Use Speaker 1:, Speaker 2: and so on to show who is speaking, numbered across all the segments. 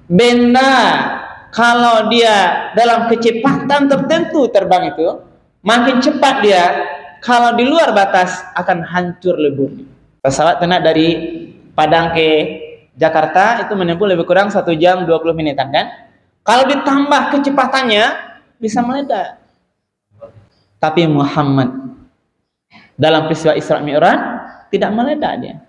Speaker 1: Benda kalau dia dalam kecepatan tertentu terbang itu, makin cepat dia, kalau di luar batas akan hancur lebur. Pesawat tenak dari Padang ke Jakarta itu menempuh lebih kurang 1 jam 20 menitan kan? Kalau ditambah kecepatannya bisa meledak. Tapi Muhammad dalam peristiwa Isra Mi'raj tidak meledak dia.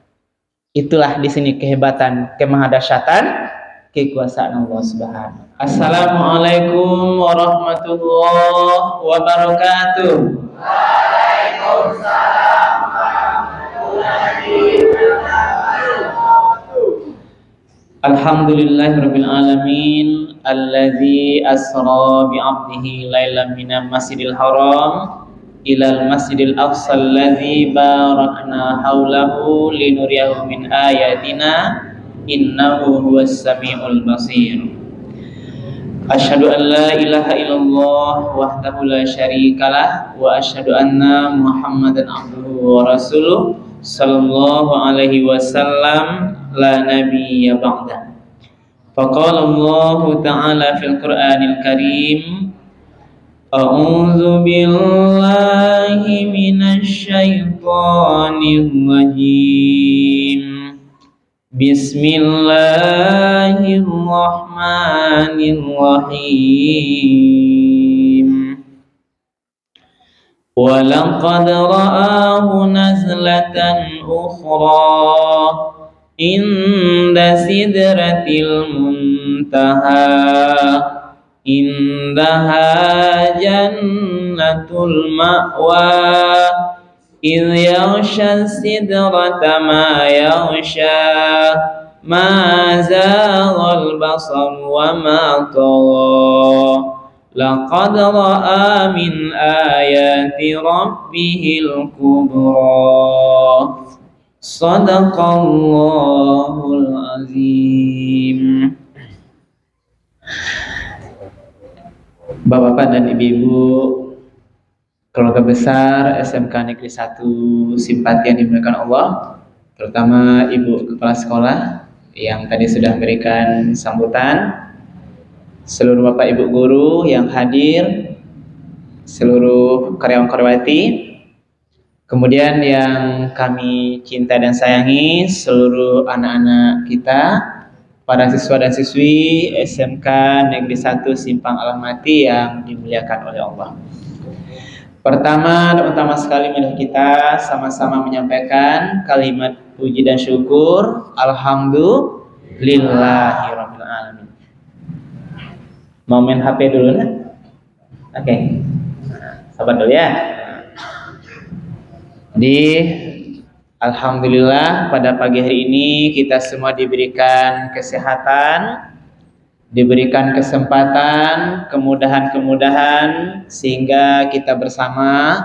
Speaker 1: Itulah di sini kehebatan, kemahadasyatan, kekuasaan Allah Subhanahu. Assalamualaikum warahmatullahi wabarakatuh. Waalaikumsalam warahmatullahi wabarakatuh. Alhamdulillahirabbil alamin allazi asra bi 'abdihi lailan minal masjidil haram ilal masjidil aqsa allazi barakna haulahu linuriyahu min ayatina innahu huwas samiul basir. Asyhadu an la ilaha illallah wahdahu la syarikalah wa asyhadu anna Muhammadan abduhu wa rasuluh sallallahu alaihi wasallam la nabiyya ba'da. Faqala Allah ta'ala fil Qur'anil Karim, a'udzu billahi minasy syaithanir rajim. Bismillahirrahmanirrahim. Wa laqad ra'ahu nazlatan ukhra inda sidratil muntaha indaha jannatul ma'wa idh yaghsha sidrata ma yaghsha ma zaghal basar wa ma tagha laqad ra'a min ayati rabbihil kubra. Shadaqallahul azim. Bapak-bapak dan ibu-ibu keluarga besar SMK Negeri 1 Simpati yang dimuliakan Allah, terutama ibu kepala sekolah yang tadi sudah memberikan sambutan, seluruh bapak ibu guru yang hadir, seluruh karyawan-karyawati, kemudian yang kami cinta dan sayangi, seluruh anak-anak kita, para siswa dan siswi SMK Negeri 1 Simpang Alamati yang dimuliakan oleh Allah. Pertama dan utama sekali marilah kita sama-sama menyampaikan kalimat puji dan syukur. Alhamdulillahirabbil alamin. Mau main HP dulu nah? Oke. Sabar dulu ya. Jadi alhamdulillah pada pagi hari ini kita semua diberikan kesehatan, diberikan kesempatan, kemudahan-kemudahan sehingga kita bersama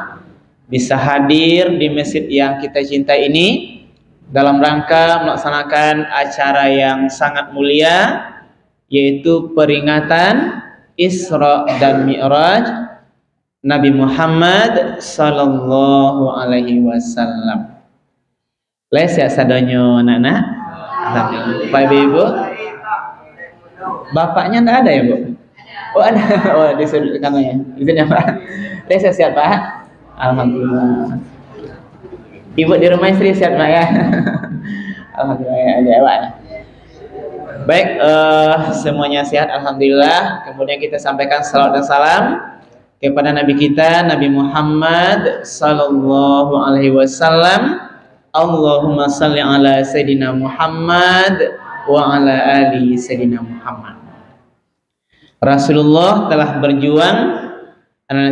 Speaker 1: bisa hadir di masjid yang kita cintai ini dalam rangka melaksanakan acara yang sangat mulia, yaitu peringatan Isra dan Mi'raj Nabi Muhammad sallallahu alaihi wasallam. Les ya sadonyo anak-anak. Alhamdulillah. Bapak Ibu, bapaknya enggak ada ya, Bu? Oh, ada. Oh, di sudut kanannya. Itu ya, Pak. Les sehat, Pak. Alhamdulillah. Ibu di rumah istri sehat, Pak ya. Alhamdulillah aja, Pak. Baik, semuanya sehat alhamdulillah. Kemudian kita sampaikan salawat dan salam kepada Nabi kita Nabi Muhammad sallallahu alaihi wasallam. Allahumma salli ala Sayyidina Muhammad wa ala ali Sayyidina Muhammad. Rasulullah telah berjuang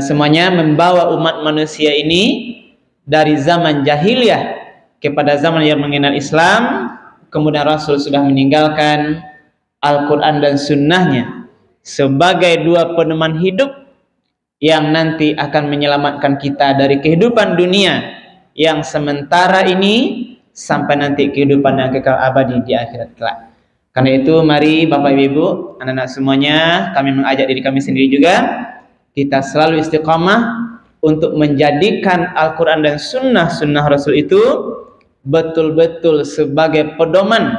Speaker 1: semuanya membawa umat manusia ini dari zaman jahiliyah kepada zaman yang mengenal Islam. Kemudian Rasul sudah meninggalkan Al-Quran dan Sunnahnya sebagai dua pedoman hidup yang nanti akan menyelamatkan kita dari kehidupan dunia yang sementara ini sampai nanti kehidupan yang kekal abadi di akhirat kelak. Karena itu mari Bapak Ibu, anak-anak semuanya, kami mengajak diri kami sendiri juga, kita selalu istiqamah untuk menjadikan Al-Quran dan Sunnah Rasul itu betul-betul sebagai pedoman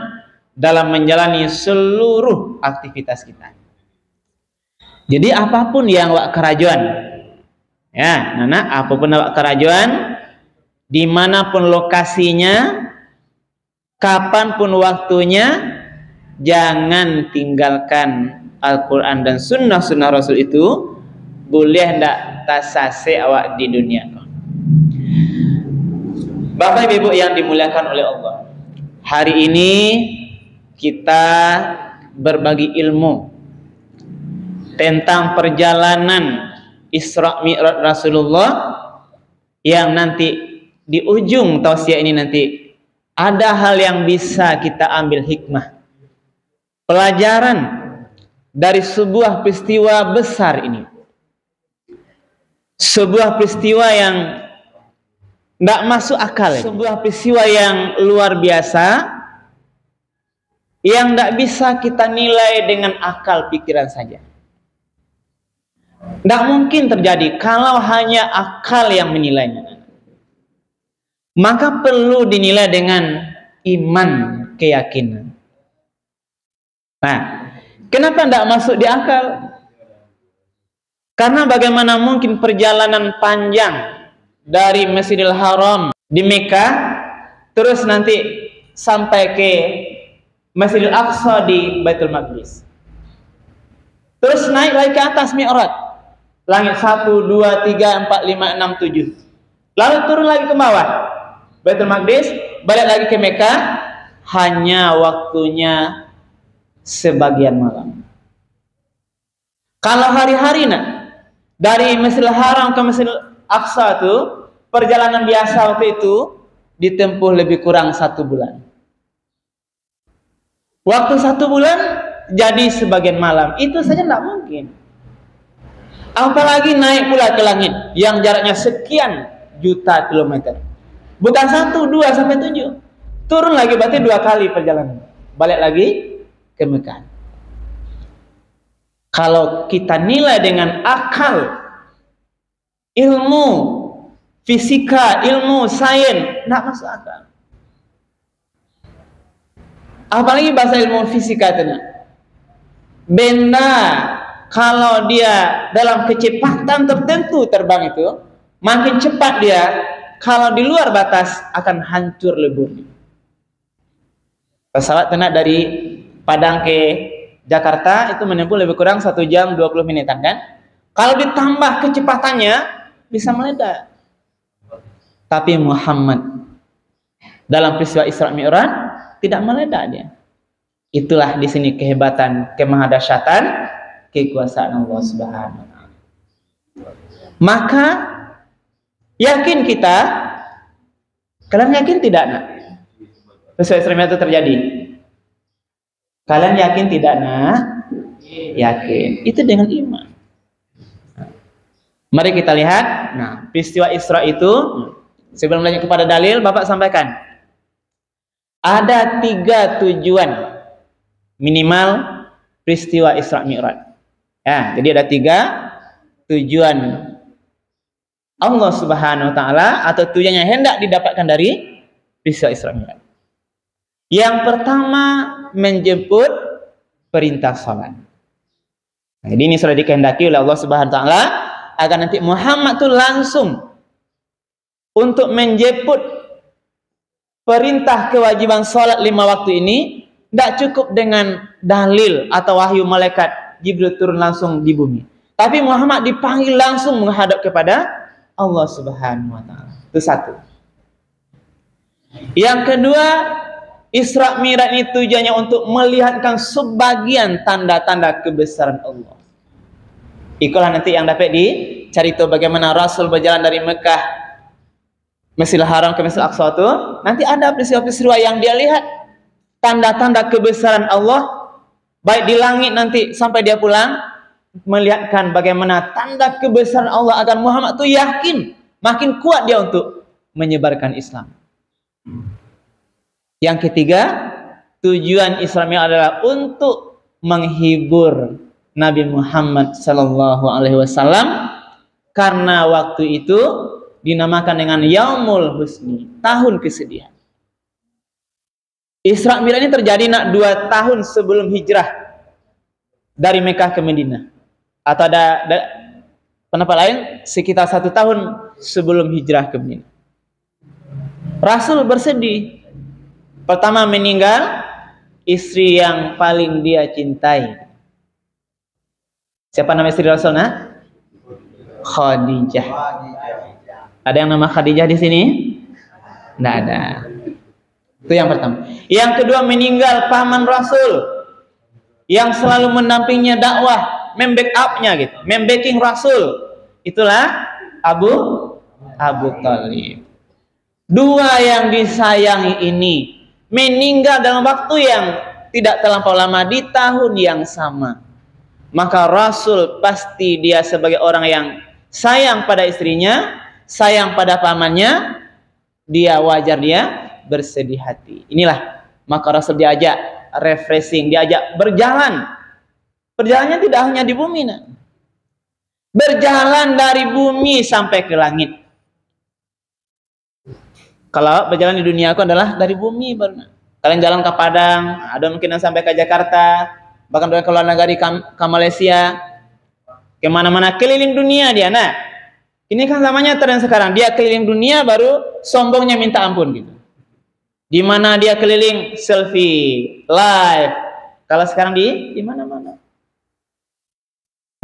Speaker 1: dalam menjalani seluruh aktivitas kita. Jadi apapun yang wak kerajuan, ya, nana, apapun wak kerajuan, dimanapun lokasinya, kapanpun waktunya, jangan tinggalkan Al-Quran dan sunnah-sunnah Rasul itu. Boleh ndak tasase awak di dunia. Bapak Ibu yang dimuliakan oleh Allah, hari ini kita berbagi ilmu tentang perjalanan Isra Mi'raj Rasulullah, yang nanti di ujung tausiah ini nanti ada hal yang bisa kita ambil hikmah, pelajaran dari sebuah peristiwa besar ini. Sebuah peristiwa yang tidak masuk akal, sebuah peristiwa yang luar biasa, yang tidak bisa kita nilai dengan akal pikiran saja. Tidak mungkin terjadi kalau hanya akal yang menilainya. Maka perlu dinilai dengan iman, keyakinan. Nah, kenapa tidak masuk di akal? Karena bagaimana mungkin perjalanan panjang dari Masjidil Haram di Mekah, terus nanti sampai ke Masjidil Aqsa di Baitul Maqdis, terus naik lagi ke atas Mi'raj, langit 1, 2, 3, 4, 5, 6, 7, lalu turun lagi ke bawah Baitul Maqdis, balik lagi ke Mekah, hanya waktunya sebagian malam. Kalau hari-hari dari Masjidil Haram ke Masjidil Aqsa itu, perjalanan biasa waktu itu ditempuh lebih kurang 1 bulan. Waktu 1 bulan jadi sebagian malam, itu saja tidak mungkin. Apalagi naik pula ke langit yang jaraknya sekian juta kilometer. Bukan 1, 2, sampai 7. Turun lagi berarti 2 kali perjalanan. Balik lagi ke Mekah. Kalau kita nilai dengan akal, ilmu fisika, ilmu sains, tidak masuk akal. Apalagi bahasa ilmu fisika itu. Benda kalau dia dalam kecepatan tertentu terbang itu, makin cepat dia, kalau di luar batas akan hancur lebur. Pesawat kena dari Padang ke Jakarta itu menempuh lebih kurang 1 jam 20 menitan kan? Kalau ditambah kecepatannya bisa meledak. Tapi Muhammad dalam peristiwa Isra Mi'raj tidak meledak dia. Itulah di sini kehebatan, kemahadasyatan, kekuasaan Allah Subhanahu wa taala. Maka yakin kita, kalian yakin tidak nak? Peristiwa Isra Mi'raj itu terjadi. Kalian yakin tidak nak? Yakin. Itu dengan iman. Mari kita lihat. Nah, peristiwa Isra itu, sebelum lanjut kepada dalil, Bapak sampaikan. Ada 3 tujuan minimal peristiwa Isra Mi'raj. Ya, jadi ada 3 tujuan Allah Subhanahu wa taala, atau tujuan yang hendak didapatkan dari peristiwa Isra Mi'raj. Yang pertama, menjemput perintah salat. Nah, ini sudah dikehendaki oleh Allah Subhanahu wa taala agar nanti Muhammad itu langsung untuk menjemput perintah kewajiban salat 5 waktu ini. Tidak cukup dengan dalil atau wahyu malaikat Jibril turun langsung di bumi, tapi Muhammad dipanggil langsung menghadap kepada Allah Subhanahu wa taala. Itu satu. Yang kedua, Isra Mi'raj ini tujuannya untuk melihatkan sebagian tanda-tanda kebesaran Allah. Itulah nanti yang dapat dicari tahu bagaimana Rasul berjalan dari Mekah Masjidil Haram ke Masjidil Aqsa itu. Nanti ada peristiwa-peristiwa yang dia lihat tanda-tanda kebesaran Allah, baik di langit nanti sampai dia pulang, melihatkan bagaimana tanda kebesaran Allah agar Muhammad itu yakin, makin kuat dia untuk menyebarkan Islam. Yang ketiga, tujuan Isra Mi'raj adalah untuk menghibur Nabi Muhammad sallallahu alaihi wasallam, karena waktu itu dinamakan dengan Yaumul Husni, tahun kesedihan. Isra Mi'raj ini terjadi 2 tahun sebelum hijrah dari Mekah ke Madinah. Atau ada pendapat lain sekitar 1 tahun sebelum hijrah ke Madinah. Rasul bersedih. Pertama meninggal istri yang paling dia cintai. Siapa nama istri Rasul? Khadijah. Ada yang nama Khadijah di sini? Tidak ada. Itu yang pertama. Yang kedua meninggal paman Rasul yang selalu mendampinginya dakwah, membackup-nya gitu, membacking Rasul. Itulah Abu Thalib. 2 yang disayangi ini meninggal dalam waktu yang tidak terlampau lama di tahun yang sama. Maka Rasul pasti dia sebagai orang yang sayang pada istrinya, sayang pada pamannya, dia wajar dia bersedih hati. Inilah maka Rasul diajak refreshing, diajak berjalan. Perjalanannya tidak hanya di bumi, berjalan dari bumi sampai ke langit. Kalau berjalan di dunia aku adalah dari bumi baru. Kalian jalan ke Padang, ada mungkin yang sampai ke Jakarta, bahkan ke luar negeri, ke Malaysia, kemana-mana, keliling dunia dia. Nah, ini kan namanya tren sekarang. Dia keliling dunia baru sombongnya minta ampun gitu. Di mana dia keliling selfie, live. Kalau sekarang di mana-mana.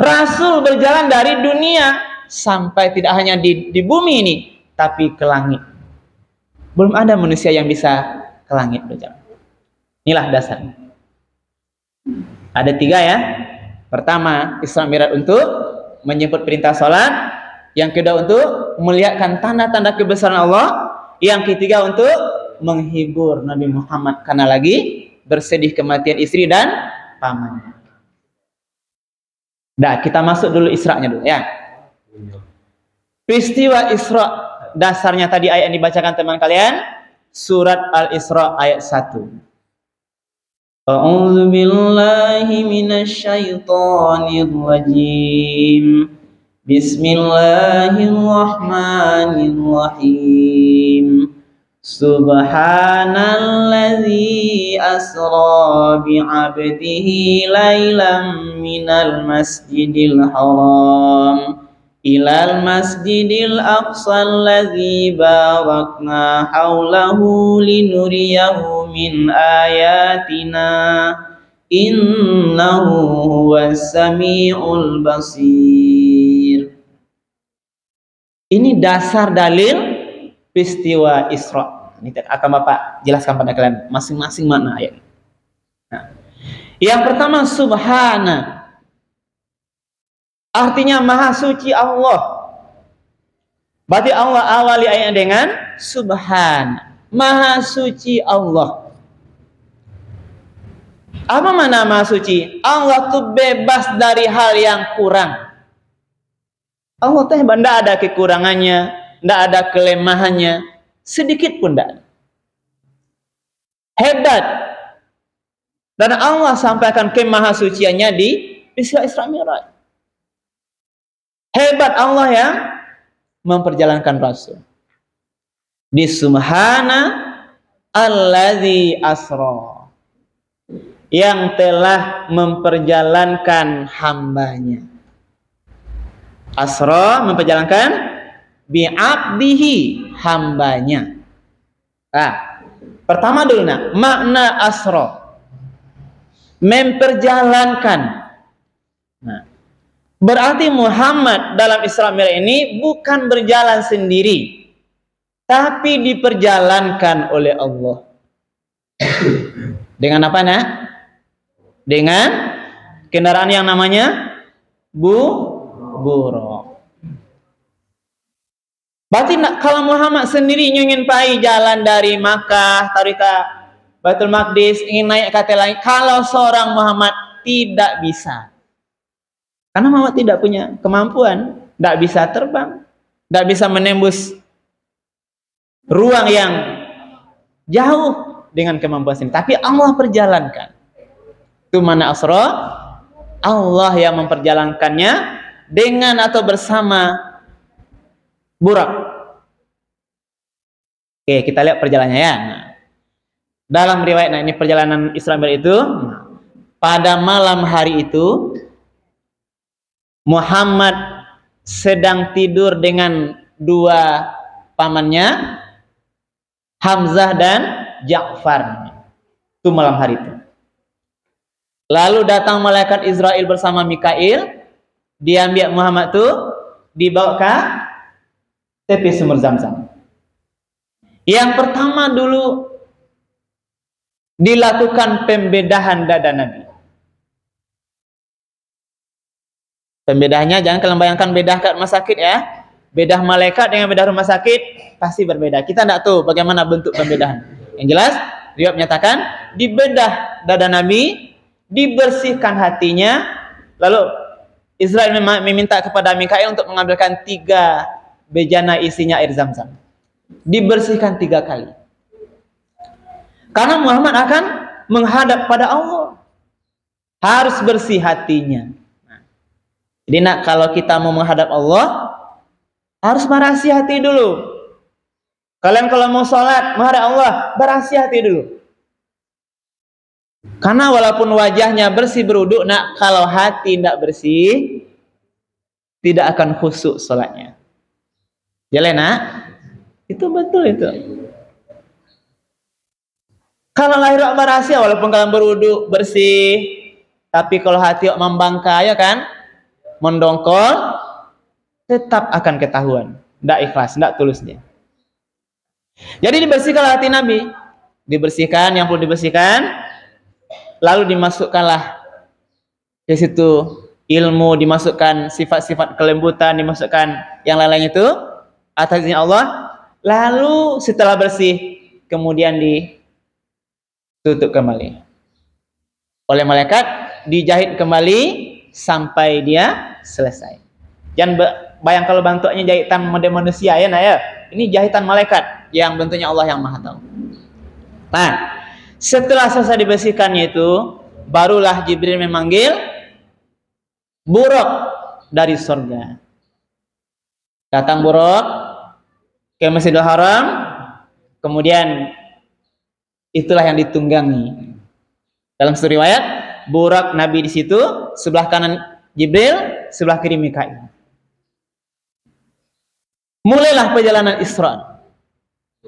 Speaker 1: Rasul berjalan dari dunia sampai tidak hanya di bumi ini, tapi ke langit. Belum ada manusia yang bisa ke langit berjalan. Inilah dasarnya. Ada 3 ya. Pertama, Isra Mi'raj untuk menjemput perintah sholat. Yang kedua untuk melihatkan tanda-tanda kebesaran Allah. Yang ketiga untuk menghibur Nabi Muhammad karena lagi bersedih kematian istri dan pamannya. Nah, kita masuk dulu Isra-nya dulu ya. Peristiwa Isra dasarnya tadi ayat yang dibacakan teman kalian, surat Al-Isra ayat 1. A'udzu billahi minasyaitonir rajim. Bismillahirrahmanirrahim. Subhanalladzi asra bi'abdihi lailam minal masjidil haram ilal masjidil aqsa alladzi barakna haulahu linuriyahu min ayatina innahu huwas samiul basir. Ini dasar dalil peristiwa Isra. Ini akan Bapak jelaskan pada kalian masing-masing makna ayat. Nah, yang pertama subhana, artinya maha suci Allah. Berarti Allah awali ayatnya dengan subhana, maha suci Allah. Apa makna maha suci? Allah tuh bebas dari hal yang kurang. Allah teh tidak ada kekurangannya, tidak ada kelemahannya, sedikit pun tidak. Hebat. Dan Allah sampaikan kemahasuciannya di peristiwa Isra Mi'raj. Hebat Allah yang memperjalankan Rasul. Di subhana alladzi asra, yang telah memperjalankan hambanya. Asra memperjalankan bi'abdihi, hambanya. Nah, pertama dulu makna asra, memperjalankan. Nah, berarti Muhammad dalam Isra Mi'raj ini bukan berjalan sendiri, tapi diperjalankan oleh Allah. Dengan apa Dengan kendaraan yang namanya buruk. Berarti kalau Muhammad sendiri ingin pergi jalan dari Makkah, Tarika, Baitul Maqdis, ingin naik ke lain, kalau seorang Muhammad tidak bisa. Karena Muhammad tidak punya kemampuan, tidak bisa terbang, tidak bisa menembus ruang yang jauh dengan kemampuan ini. Tapi Allah perjalankan. Itu mana asra? Allah yang memperjalankannya dengan atau bersama Burak. Oke, kita lihat perjalanannya ya. Nah, Dalam riwayat, nah ini perjalanan Isra Mi'raj itu, pada malam hari itu Muhammad sedang tidur dengan dua pamannya, Hamzah dan Ja'far. Itu malam hari itu. Lalu datang malaikat Israel bersama Mikail, diambil Muhammad itu, dibawa ke tepi sumur Zam-Zam. Yang pertama dulu dilakukan pembedahan dada Nabi. Pembedahannya jangan kalian bayangkan bedah kat rumah sakit ya. Bedah malaikat dengan bedah rumah sakit pasti berbeda. Kita tidak tahu bagaimana bentuk pembedahan. Yang jelas, riwayat menyatakan dibedah dada Nabi, dibersihkan hatinya, lalu Israel meminta kepada Mikail untuk mengambilkan 3 bejana isinya air Zam-Zam. Dibersihkan 3 kali. Karena Muhammad akan menghadap pada Allah. Harus bersih hatinya. Jadi kalau kita mau menghadap Allah, harus merasi hati dulu. Kalian kalau mau sholat menghadap Allah, berasi hati dulu. Karena walaupun wajahnya bersih berwudu, kalau hati tidak bersih, tidak akan khusyuk sholatnya. Jalan, itu betul itu. Kalau lahir berasi, walaupun kalian berwudu bersih, tapi kalau hati membangkang, ya kan, mendongkol, tetap akan ketahuan. Tidak ikhlas, tidak tulusnya. Jadi dibersihkanlah hati Nabi, dibersihkan yang perlu dibersihkan, lalu dimasukkanlah di situ ilmu, dimasukkan sifat-sifat kelembutan, dimasukkan yang lain-lain itu atas izin Allah. Lalu setelah bersih, kemudian ditutup kembali oleh malaikat, dijahit kembali sampai dia selesai. Jangan bayang kalau bentuknya jahitan model manusia ya, ini jahitan malaikat yang bentuknya Allah yang Maha Tahu. Nah, setelah selesai dibersihkannya itu, barulah Jibril memanggil Buraq dari surga. Datang Buraq ke Masjidil Haram, kemudian itulah yang ditunggangi. Dalam satu riwayat, Buraq Nabi di situ, sebelah kanan Jibril, sebelah kiri Mikail. Mulailah perjalanan Isra.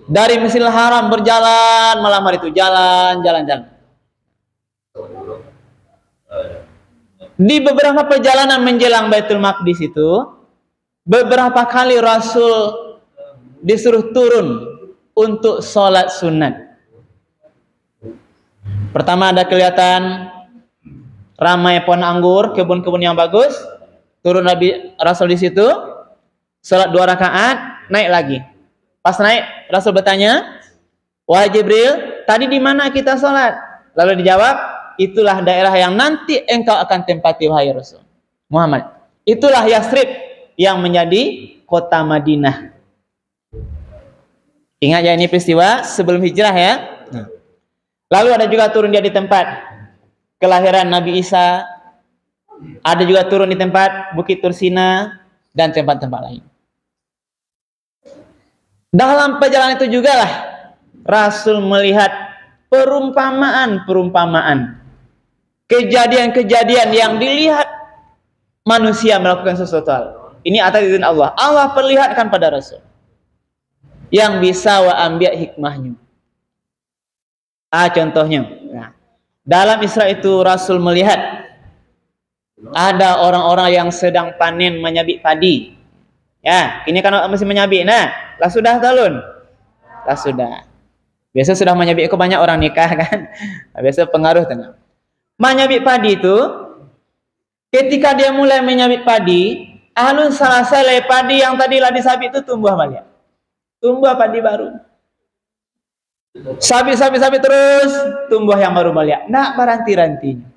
Speaker 1: Dari Masjidil Haram berjalan malam hari itu, jalan. Di beberapa perjalanan menjelang Baitul Maqdis itu, beberapa kali Rasul disuruh turun untuk sholat sunat. Pertama ada kelihatan ramai pohon anggur, kebun-kebun yang bagus. Turun Rasul di situ, sholat 2 rakaat, naik lagi. Pas naik, Rasul bertanya, "Wahai Jibril, tadi di mana kita sholat?" Lalu dijawab, "Itulah daerah yang nanti engkau akan tempati, wahai Rasul Muhammad. Itulah Yasrib yang menjadi kota Madinah." Ingat ya, ini peristiwa sebelum hijrah ya. Lalu ada juga turun dia di tempat kelahiran Nabi Isa. Ada juga turun di tempat Bukit Tursina dan tempat-tempat lain. Dalam perjalanan itu juga lah Rasul melihat perumpamaan, kejadian-kejadian yang dilihat manusia melakukan sesuatu hal. Ini atas izin Allah. Allah perlihatkan pada Rasul yang bisa ambil hikmahnya. Contohnya, dalam Isra itu Rasul melihat ada orang-orang yang sedang panen menyabit padi. Ya, ini kan masih menyabit. Lah sudah talun. Lah sudah. Biasa sudah menyabit, kok banyak orang nikah kan. Biasa pengaruh tengah. Menyabit padi itu, ketika dia mulai menyabit padi, selesai padi yang tadilah disabit itu tumbuh balik. Tumbuh padi baru. Sabit terus, tumbuh yang baru balik. Nak beranti-rantinya.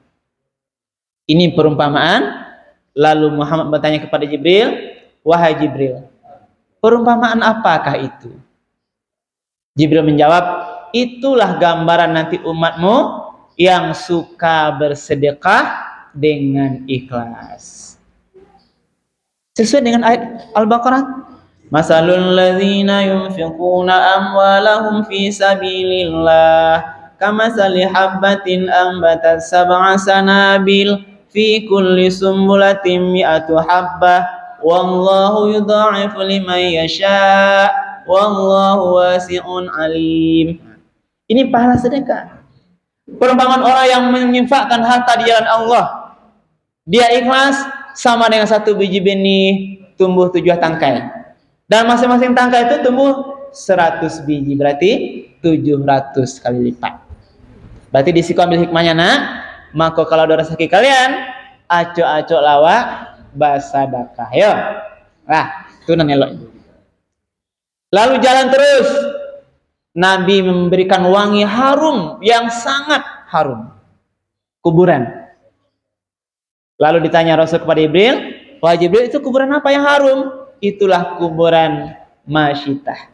Speaker 1: Ini perumpamaan. Lalu Muhammad bertanya kepada Jibril, "Wahai Jibril, perumpamaan apakah itu?" Jibril menjawab, "Itulah gambaran nanti umatmu yang suka bersedekah dengan ikhlas." Sesuai dengan ayat Al-Baqarah. Masalul ladzina yunfiquna amwalahum fi sabilillah kamatsali habbatin ambatat sab'a sanabil fi kulli sumbulatin mi'atu habbah wallahu yudha'ifu liman yasha' wallahu wasi'un alim. Ini pahala sedekah. Perumpamaan orang yang menginfakkan harta di jalan Allah, dia ikhlas sama dengan satu biji benih tumbuh 7 tangkai, dan masing-masing tangkai itu tumbuh 100 biji, berarti 700 kali lipat. Berarti di situ ambil hikmahnya nak. Maka kalau ada rezeki kalian, acok-acok lawak basadakah, yo. Nah, itu nan elok. Lalu jalan terus. Nabi memberikan wangi harum yang sangat harum. Kuburan. Lalu ditanya Rasul kepada Jibril, wahai Jibril, itu kuburan apa yang harum? Itulah kuburan Masyitah.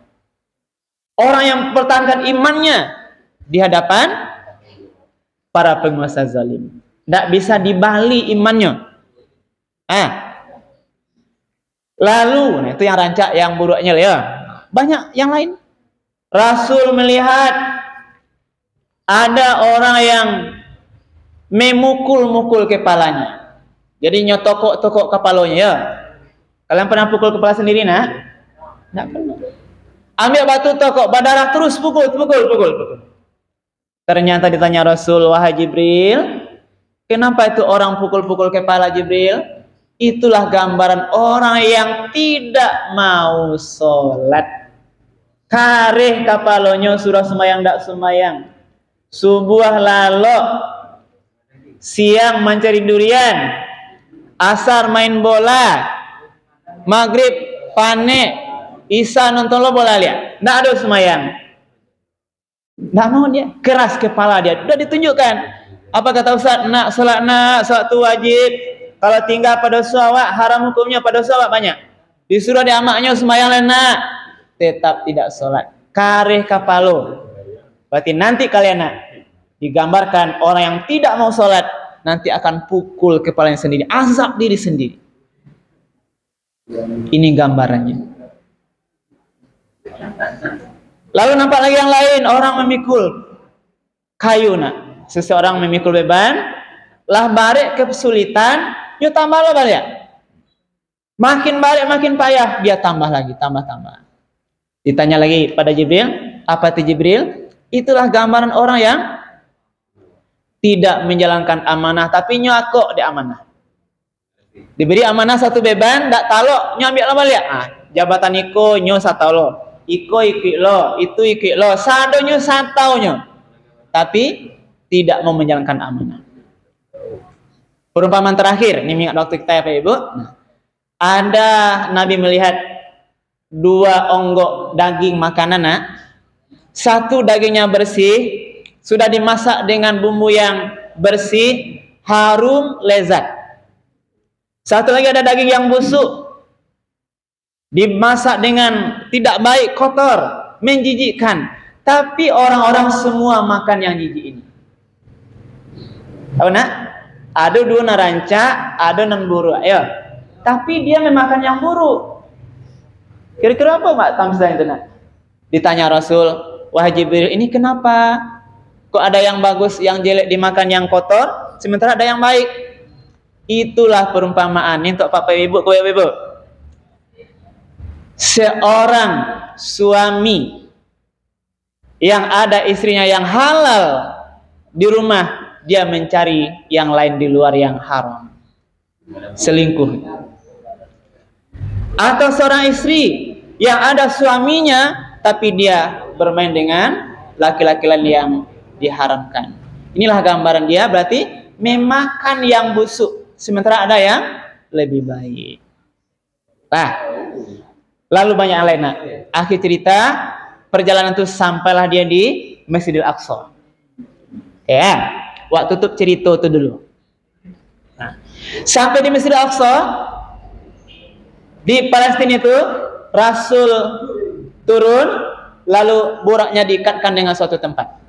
Speaker 1: Orang yang mempertahankan imannya di hadapan para penguasa zalim. Tidak bisa dibali imannya. Lalu, nah itu yang rancak, yang buruknya ya. Banyak yang lain. Rasul melihat ada orang yang memukul-mukul kepalanya. Jadi nyotokok-tokok kepalanya ya. Kalian pernah pukul kepala sendiri nak? Tidak pernah. Ambil batu tokok, berdarah terus pukul. Ternyata ditanya Rasul, wahai Jibril, kenapa itu orang pukul-pukul kepala Jibril? Itulah gambaran orang yang tidak mau sholat. Kareh kapalonyo surah semayang dak semayang. Subuh lalok. Siang mencari durian. Asar main bola. Maghrib panek. Isya nonton lo bola lihat. Ndak ada semayang. Ndak mau dia. Keras kepala dia. Sudah ditunjukkan. Apa kata Ustaz? Nak, sholat itu wajib. Kalau tinggal pada suawak, haram hukumnya pada suawak banyak. Disuruh di amaknya semayang nak. Tetap tidak sholat. Kareh kapalo. Berarti nanti kalian nak digambarkan orang yang tidak mau sholat nanti akan pukul kepalanya sendiri, azab diri sendiri. Ini gambarannya. Lalu nampak lagi yang lain, orang memikul kayu nak. Seseorang memikul beban, lah balik kesulitan, yuk tambah lo balik. Makin balik makin payah, dia tambah lagi, tambah. Ditanya lagi pada Jibril, apa itu Jibril? Itulah gambaran orang yang tidak menjalankan amanah, tapi nyakok di amanah. Diberi amanah satu beban, tak talok, nyambil lah balik. Jabatan iko nyo satalo, iko ikik lo, itu ikik lo, sado nyo satau nyo, tapi tidak mau menjalankan amanah. Perumpamaan terakhir, ini ingat waktu kita ya Pak Ibu. Ada Nabi melihat 2 onggok daging makanan nak. Satu dagingnya bersih, sudah dimasak dengan bumbu yang bersih, harum, lezat. Satu lagi ada daging yang busuk, dimasak dengan tidak baik, kotor, menjijikkan. Tapi orang-orang semua makan yang jijik ini. Tahu nak? Ada 2 naranca, ada 6 buruk. Ayo. Tapi dia memakan yang buruk. Kira-kira apa Mak Tamzah itu nak? Ditanya Rasul, wahai Jibril, ini kenapa? Kok ada yang bagus, yang jelek dimakan yang kotor, sementara ada yang baik? Itulah perumpamaan ini untuk Bapak Ibu, Ibu. Seorang suami yang ada istrinya yang halal di rumah, dia mencari yang lain di luar yang haram. Selingkuh. Atau seorang istri yang ada suaminya tapi dia bermain dengan laki-laki lain yang diharamkan. Inilah gambaran dia, berarti memakan yang busuk sementara ada yang lebih baik. Nah, lalu banyak yang lain. Akhir cerita perjalanan itu sampailah dia di Masjidil Aqsa. Ya, waktu tutup cerita itu dulu. Nah, sampai di Masjidil Aqsa di Palestina itu Rasul turun, lalu buraknya diikatkan dengan suatu tempat.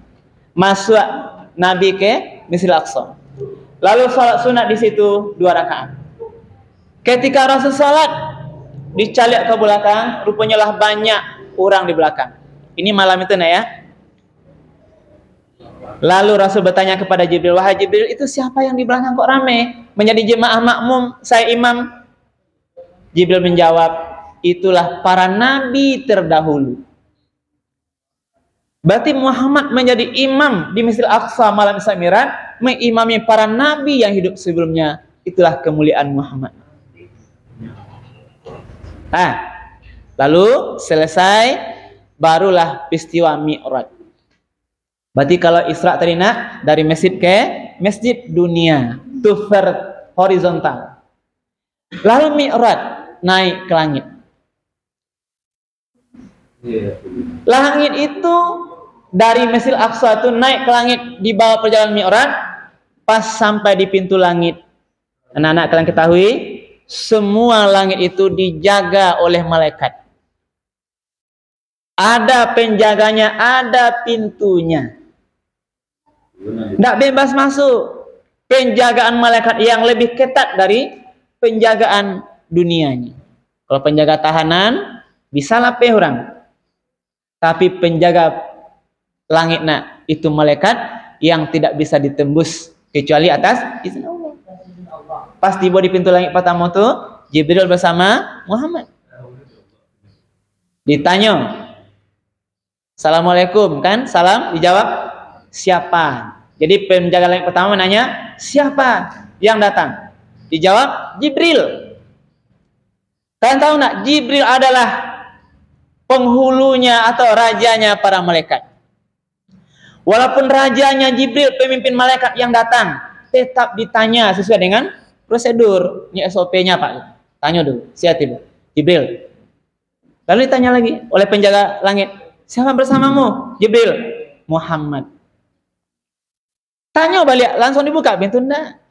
Speaker 1: Masuk Nabi ke Masjidil Aqsa. Lalu salat sunat di situ 2 rakaat. Ketika Rasul salat, dicalik ke belakang, rupanya lah banyak orang di belakang. Ini malam itu nah ya. Lalu Rasul bertanya kepada Jibril, wahai Jibril, itu siapa yang di belakang kok rame? Menjadi jemaah makmum, saya imam. Jibril menjawab, itulah para nabi terdahulu. Berarti Muhammad menjadi imam di Masjidil Aqsa malam Isra Mi'raj, mengimami para nabi yang hidup sebelumnya. Itulah kemuliaan Muhammad. Lalu selesai, barulah peristiwa Mi'raj. Berarti kalau Isra tadi nak dari masjid ke masjid dunia, to horizontal. Lalu Mi'raj naik ke langit. Langit itu dari Masjidil Aqsa itu naik ke langit di bawah perjalanan Mi'raj, pas sampai di pintu langit. Anak-anak kalian ketahui, semua langit itu dijaga oleh malaikat. Ada penjaganya, ada pintunya. Tidak bebas masuk. Penjagaan malaikat yang lebih ketat dari penjagaan dunianya. Kalau penjaga tahanan bisa lapeh orang. Tapi penjaga langit itu malaikat yang tidak bisa ditembus kecuali atas izin Allah. Pas tiba di pintu langit pertama itu, Jibril bersama Muhammad. Ditanya, Assalamualaikum, kan? Salam, dijawab, siapa? Jadi penjaga langit pertama nanya, siapa yang datang? Dijawab, Jibril. Kalian tahu nak, Jibril adalah penghulunya atau rajanya para malaikat. Walaupun rajanya Jibril, pemimpin malaikat yang datang, tetap ditanya sesuai dengan prosedur. Ini SOP-nya Pak. Tanya dulu, siapa itu? Jibril. Lalu ditanya lagi oleh penjaga langit, siapa bersamamu? Jibril. Muhammad. Tanya balik, langsung dibuka pintu enggak?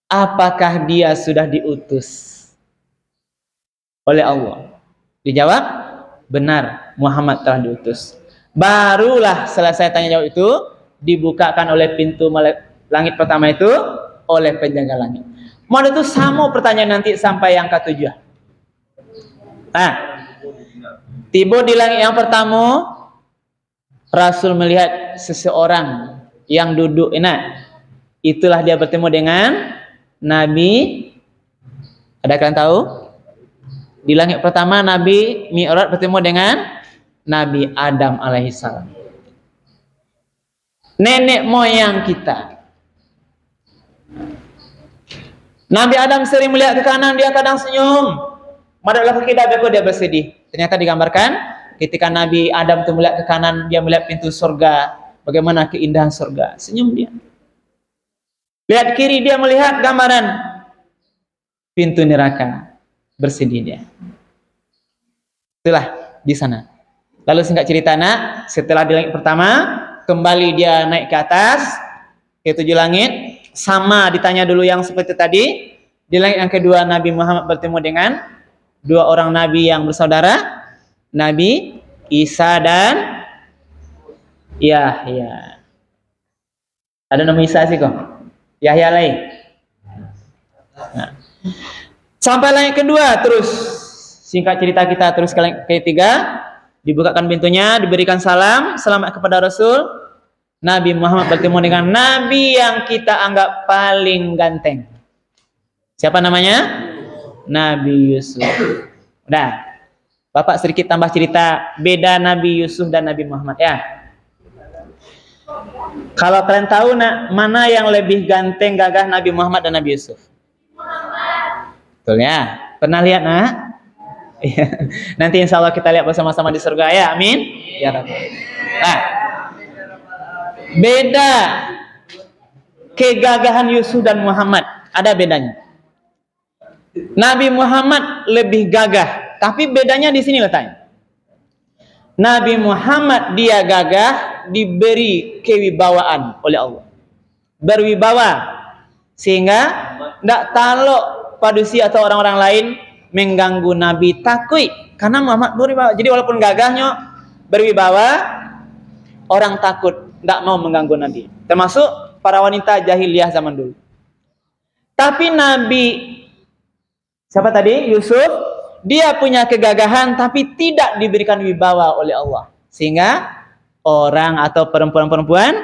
Speaker 1: Apakah dia sudah diutus oleh Allah? Dijawab, benar, Muhammad telah diutus. Barulah selesai tanya jawab itu, dibukakan oleh pintu langit pertama itu oleh penjaga langit. Mau itu sama pertanyaan nanti sampai yang ketujuh. Tiba di langit yang pertama, Rasul melihat seseorang yang duduk enak. Itulah dia bertemu dengan Nabi. Ada kalian tahu? Di langit pertama Nabi Mi'raj bertemu dengan Nabi Adam alaihissalam. Nenek moyang kita. Nabi Adam sering melihat ke kanan, dia kadang senyum. Madaklah ke kiri, dia bersedih. Ternyata digambarkan ketika Nabi Adam itu melihat ke kanan, dia melihat pintu surga. Bagaimana keindahan surga. Senyum dia. Lihat kiri, dia melihat gambaran pintu neraka. Bersedih dia. Itulah di sana. Lalu singkat cerita nak, setelah di langit pertama, kembali dia naik ke atas, ke 7 langit. Sama ditanya dulu yang seperti tadi. Di langit yang kedua, Nabi Muhammad bertemu dengan 2 orang Nabi yang bersaudara. Nabi Isa dan Yahya. Ada nama Isa sih kok. Yahya lain. Nah. Sampai langit kedua terus. Singkat cerita kita terus ke langit ketiga. Dibukakan pintunya, diberikan salam, selamat kepada Rasul. Nabi Muhammad bertemu dengan Nabi yang kita anggap paling ganteng. Siapa namanya? Nabi Yusuf. Udah. Bapak sedikit tambah cerita beda Nabi Yusuf dan Nabi Muhammad ya. Kalau kalian tahu nak, mana yang lebih ganteng gagah Nabi Muhammad dan Nabi Yusuf? Betul ya? Pernah lihat nak? Nanti insya Allah kita lihat bersama-sama di surga ya, amin. Ya Rabbi. Nah, beda kegagahan Yusuf dan Muhammad, ada bedanya. Nabi Muhammad lebih gagah, tapi bedanya di sini letaknya. Nabi Muhammad dia gagah, diberi kewibawaan oleh Allah, berwibawa, sehingga tidak talok padusi atau orang-orang lain mengganggu Nabi, takut karena Muhammad berwibawa. Jadi walaupun gagahnya berwibawa, orang takut, tidak mau mengganggu Nabi. Termasuk para wanita jahiliyah zaman dulu. Tapi Nabi siapa tadi? Yusuf, dia punya kegagahan tapi tidak diberikan wibawa oleh Allah. Sehingga orang atau perempuan-perempuan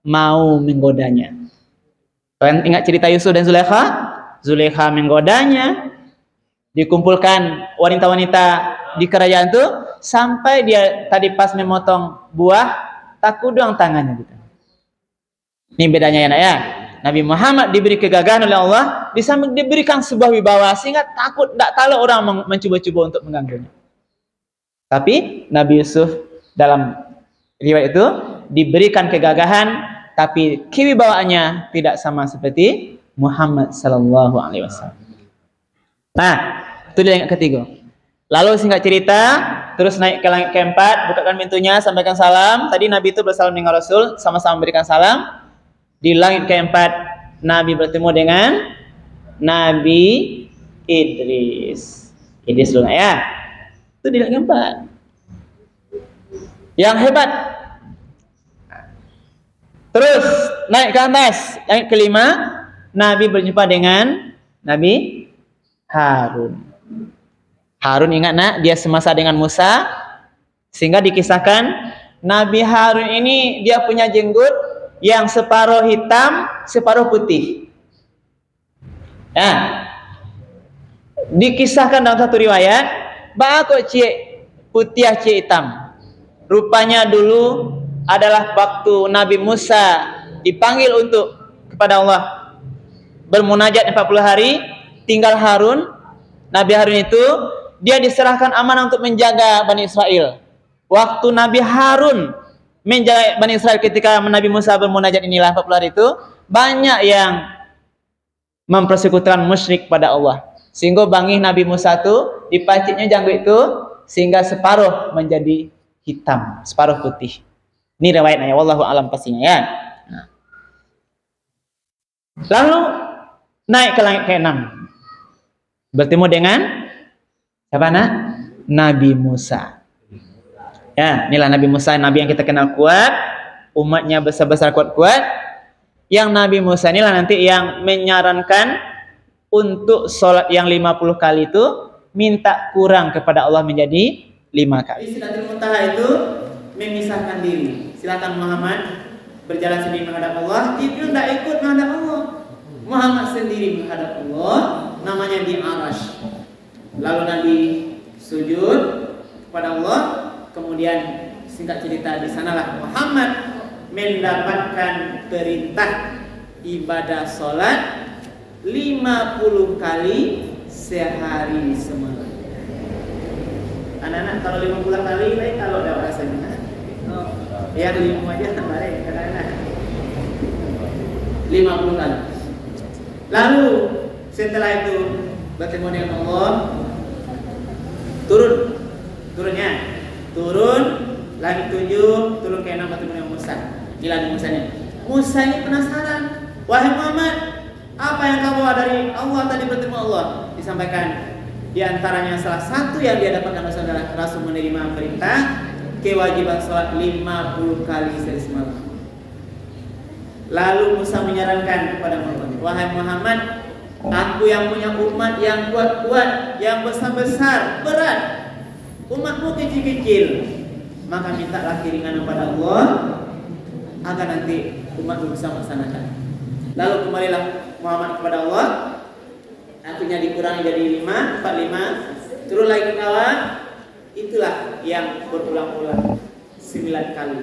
Speaker 1: mau menggodanya. Kalian ingat cerita Yusuf dan Zulaikha? Zulaikha menggodanya, dikumpulkan wanita-wanita di kerajaan itu sampai dia tadi pas memotong buah takudang tangannya gitu. Ini bedanya ya nak ya. Nabi Muhammad diberi kegagahan oleh Allah, bisa diberikan sebuah wibawa sehingga takut, tidak tahu orang mencoba-coba untuk mengganggunya. Tapi Nabi Yusuf dalam riwayat itu diberikan kegagahan, tapi kewibawaannya tidak sama seperti Muhammad sallallahu alaihi wasallam. Nah, itu dia yang ketiga. Lalu singkat cerita, terus naik ke langit keempat, bukakan pintunya, sampaikan salam. Tadi Nabi itu bersalam dengan Rasul, sama-sama memberikan salam. Di langit keempat, Nabi bertemu dengan Nabi Idris. Idris dulu ya. Itu di langit keempat. Yang hebat. Terus naik ke atas, langit kelima, Nabi berjumpa dengan Nabi Harun. Harun ingat nak, dia semasa dengan Musa, sehingga dikisahkan Nabi Harun ini dia punya jenggot yang separuh hitam, separuh putih. Nah, dikisahkan dalam satu riwayat, bakal cie putih cie hitam. Rupanya dulu adalah waktu Nabi Musa dipanggil untuk kepada Allah bermunajat 40 hari, tinggal Harun. Nabi Harun itu dia diserahkan amanah untuk menjaga Bani Israel. Waktu Nabi Harun menjaga Bani Israel ketika Nabi Musa bermunajat inilah 40 hari itu, banyak yang mempersekutukan musyrik pada Allah. Sehingga bangih Nabi Musa itu dipacitnya janggut itu sehingga separuh menjadi hitam, separuh putih. Ini riwayatnya, wallahu alam pastinya ya. Nah. Lalu naik ke langit ke-6. Bertemu dengan siapa nak? Nabi Musa. Ya, inilah Nabi Musa, Nabi yang kita kenal kuat, umatnya besar-besar kuat-kuat. Yang Nabi Musa inilah nanti yang menyarankan untuk sholat yang 50 kali itu minta kurang kepada Allah menjadi 5 kali. Silatul Muntaha itu memisahkan diri. Silakan Muhammad berjalan sendiri menghadap Allah, Jibril tidak ikut menghadap Allah. Muhammad sendiri menghadap Allah, namanya di Arash. Lalu Nabi sujud kepada Allah. Kemudian singkat cerita di sanalah Muhammad mendapatkan perintah ibadah sholat 50 kali sehari semalam. Anak-anak kalau 50 kali baik kalau ada rasanya. Ya 5 aja baik kadang-kadang. 50 kali. Lalu setelah itu bertemu dengan Allah, turun langit 7, turun ke 6 bertemu dengan Musa. Inilah Musa ini. Musa ini penasaran. Wahai Muhammad, apa yang kamu bawa dari Allah tadi bertemu Allah? Disampaikan di antaranya salah satu yang dia dapatkan adalah Rasul menerima perintah kewajiban sholat 50 kali sehari semalam. Lalu Musa menyarankan kepada Muhammad, wahai Muhammad, aku yang punya umat yang kuat-kuat, yang besar-besar, berat. Umatmu kecil-kecil, maka mintalah keringanan kepada Allah agar nanti umatmu bisa melaksanakan. Lalu kembalilah Muhammad kepada Allah, akhirnya dikurangi jadi 5, 45, turun lagi ke bawah. Itulah yang berulang-ulang 9 kali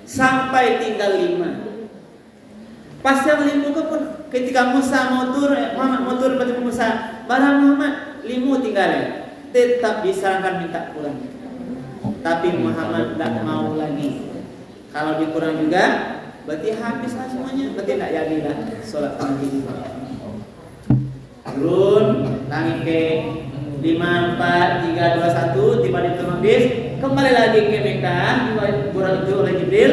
Speaker 1: sampai tinggal 5. Pas yang 5 pun ketika Musa mau turun, Muhammad mau turun bertemu Musa, barang Muhammad 5 tinggal ya. Tetap disarankan minta pulang. Tapi Muhammad tidak mau lagi. Kalau dikurang juga, berarti habislah semuanya. Berarti tidak jadilah sholat pagi. Turun, langit ke 5, 4, 3, 2, 1, tiba di habis. Kembali lagi ke Mekah, kurang itu oleh Jibril.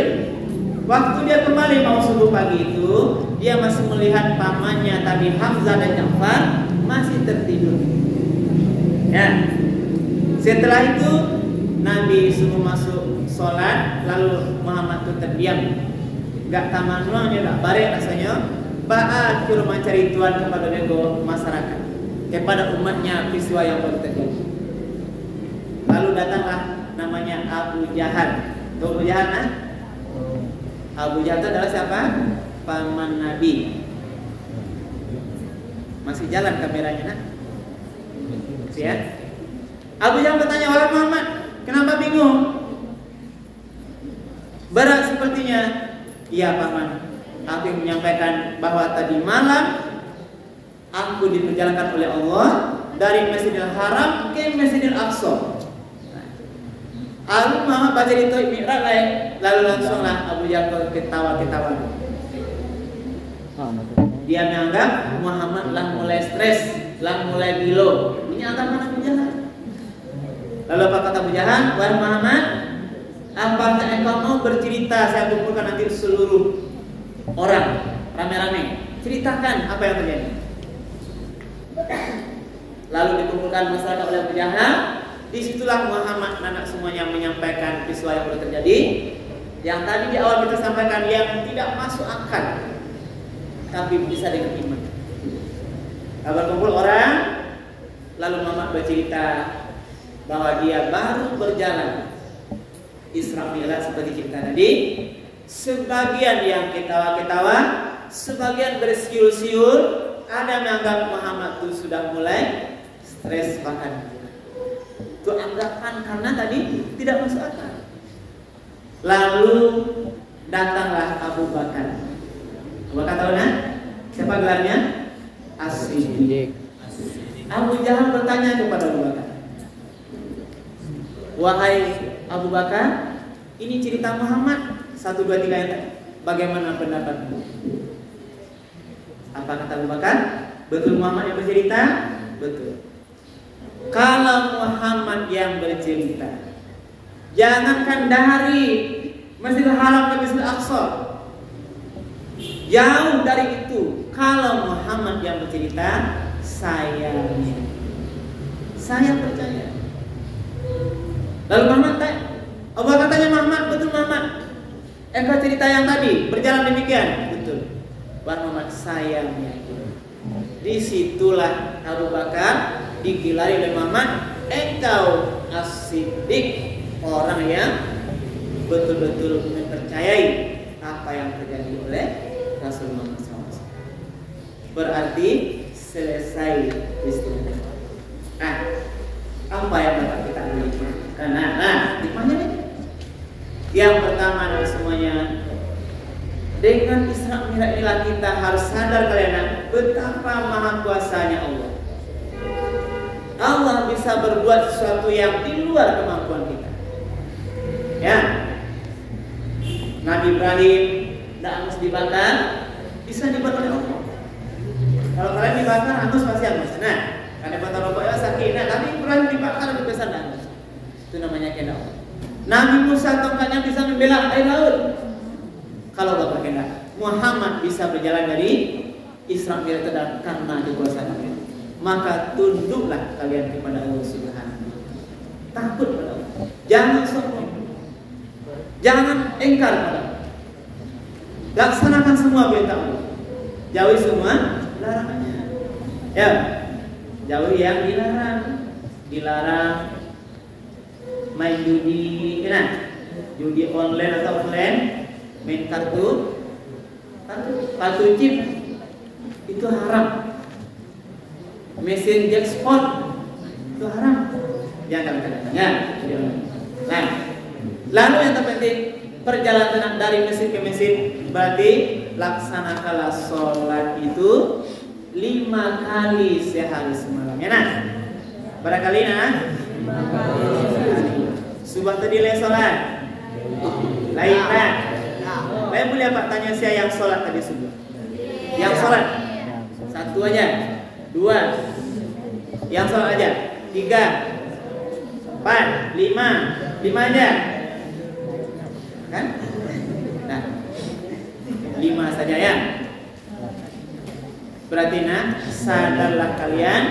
Speaker 1: Waktu dia kembali mau subuh pagi itu, dia masih melihat pamannya tadi Hamzah dan Ja'far masih tertidur. Ya. Setelah itu Nabi suruh masuk sholat, lalu Muhammad itu terdiam, gak tamanwa, dia gak barek rasanya. Ba'akhir mencari tuan kepada nego masyarakat, kepada umatnya peristiwa yang baru terjadi. Lalu datanglah namanya Abu Jahal. Abu Jahal
Speaker 2: Abu Jahal adalah siapa? Paman Nabi. Masih jalan kameranya, nak? Ya. Abu Jahal bertanya, wahai Muhammad, kenapa bingung? Berat sepertinya. Iya paman, aku yang menyampaikan bahwa tadi malam aku diperjalankan oleh Allah dari Masjidil Haram ke Masjidil Aqsa. Lalu Muhammad baca itu Mi'raj, lalu langsunglah Abu Jahal ketawa-ketawa. Dia menganggap Muhammad lah mulai stres, lah mulai gilo. Ini agama Abu Jahal. Lalu apa kata Abu Jahal? Wahai Muhammad, apakah engkau mau bercerita? Saya kumpulkan nanti seluruh orang rame-rame. Ceritakan apa yang terjadi. Lalu dikumpulkan masyarakat oleh Abu Jahal. Disitulah Muhammad dan anak semuanya menyampaikan peristiwa yang sudah terjadi. Yang tadi di awal kita sampaikan yang tidak masuk akal, tapi bisa dengan iman. Lalu kumpul orang, lalu Muhammad bercerita bahwa dia baru berjalan Isra Mi'raj seperti cerita tadi. Sebagian yang ketawa-ketawa, sebagian bersiul-siul, ada menganggap Muhammad itu sudah mulai stres bahkan. Itu anggapan karena tadi tidak masuk akal. Lalu datanglah Abu Bakar. Abu Bakar tahu kan? Siapa gelarnya? As-Siddiq. Abu Jahal bertanya kepada Abu Bakar, wahai Abu Bakar, ini cerita Muhammad 1, 2, 3 yang tadi. Bagaimana pendapatmu? Apa kata Abu Bakar? Betul Muhammad yang bercerita? Betul. Kalau Muhammad yang bercerita, jangankan dari Masjidil Haram ke Masjidil Aqsa, jauh dari itu. Kalau Muhammad yang bercerita, saya percaya. Lalu Muhammad tanya, Abu Bakar tanya Muhammad, betul Muhammad, engkau cerita yang tadi berjalan demikian? Betul. Muhammad, saya yakin. Disitulah Abu Bakar digilai oleh Muhammad, engkau As-Siddiq, orang yang betul-betul mempercayai apa yang terjadi oleh Rasul Muhammad SAW. Berarti selesai peristiwa. Apa yang dapat kita ambil? Karena, hikmahnya nih. Yang pertama dari semuanya, dengan Isra Mi'raj inilah kita harus sadar kalian betapa maha kuasanya Allah. Allah bisa berbuat sesuatu yang di luar kemampuan kita. Ya, Nabi Ibrahim tidak harus dibakar, bisa dibakar oleh Allah. Kalau kalian dibakar, hangus pasti hangus. Nah, karena kata rokok ya sakit. Nah, Nabi Ibrahim dibakar lebih besar dan hangus. Itu namanya kehendak Allah. Nabi Musa tongkatnya bisa membelah air laut. Kalau Allah berkehendak, Muhammad bisa berjalan dari Isra Mi'raj karena dikuasai Allah. Maka tunduklah kalian kepada Allah Subhanahu wa ta'ala. Takut pada Allah. Jangan sombong. Jangan engkar pada Allah. Laksanakan semua perintah Allah. Jauhi semua larangannya. Ya. Jauhi yang dilarang. Dilarang main judi, judi online atau offline, main kartu chip itu haram. Mesin jackpot itu haram. Jangan kadang-kadang. Nah, lalu yang terpenting perjalanan dari mesin ke mesin berarti laksanakanlah sholat itu 5 kali sehari semalam. Ya nah, barangkali subuh tadi le sholat, lain nah. Saya boleh apa tanya saya yang sholat tadi subuh? Yang sholat 1 aja. 2 yang sholat aja, 3 4 5 aja kan? Nah 5 saja ya. Berarti sadarlah kalian,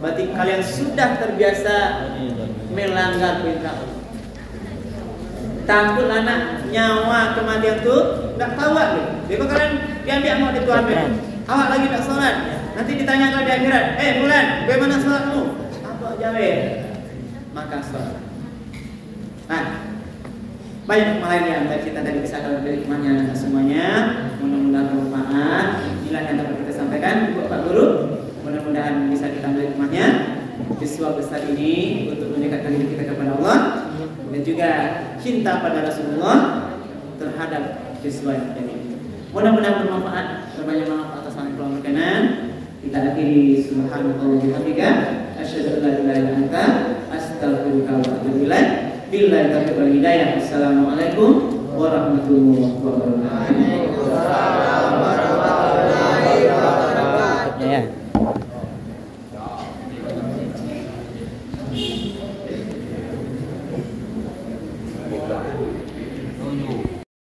Speaker 2: berarti kalian sudah terbiasa melanggar perintah Allah. Takut anak nyawa kematian tuh nggak tahu lagi. Jadi kalian diambil mau dituamin, awak lagi tak sholat. Nanti ditanya kalau di akhirat, bulan, bagaimana sholatmu? Apa jawab? Maka sholat. Nah, banyak hikmah lain yang kita tadi bisa dari hikmahnya semuanya. Mudah-mudahan bermanfaat. Inilah yang dapat kita sampaikan, Bapak Guru. Mudah-mudahan bisa kita ambil hikmahnya. Peristiwa besar ini untuk mendekatkan diri kita kepada Allah dan juga cinta pada Rasulullah terhadap peristiwa yang terjadi. Mudah-mudahan bermanfaat. Berbanyak manfaat atas nama Allah berkenan. Kita akhiri subhanallah wa bihamdika asyhadu an la ilaha illa anta astaghfiruka wa atubu ilaik. Billahi taufiq wal hidayah. Assalamualaikum warahmatullahi wabarakatuh.